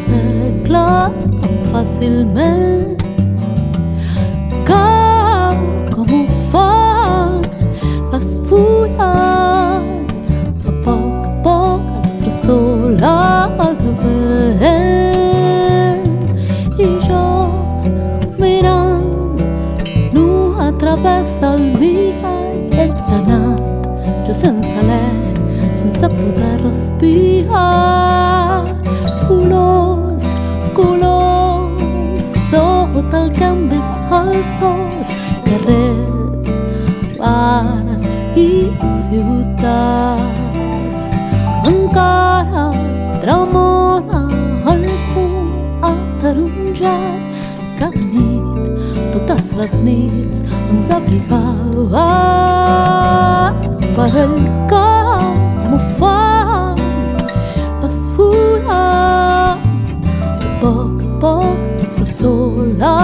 cercles tan fàcilment. Cau com ho fan les fulles, a poc l'expressora al meu vent. I jo mirant nu a través del mirall he anat, jo sense alè, sense poder respirar. Colors, colors, tot el que hem vist els dos, carrers, bares i ciutats. Encara tremona el fum ataronjat, cada nit, totes les nits ens abrigava. Per el cau m'ho fan les fulles, a poc l'espessor la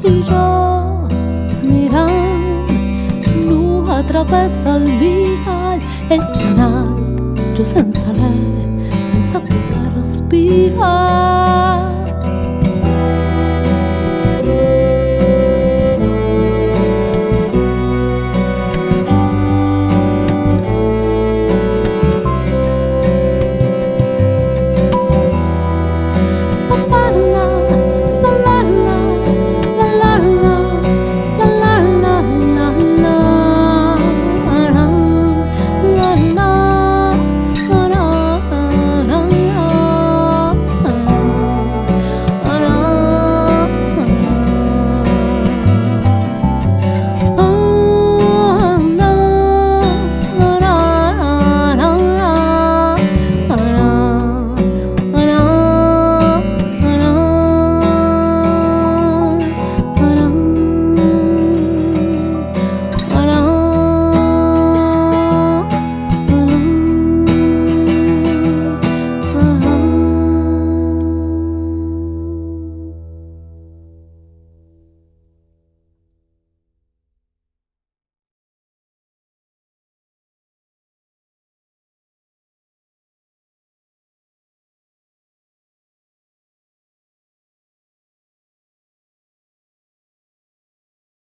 i jo mirant nu a través del mirall he anat, jo sense alè, sense poder respirar.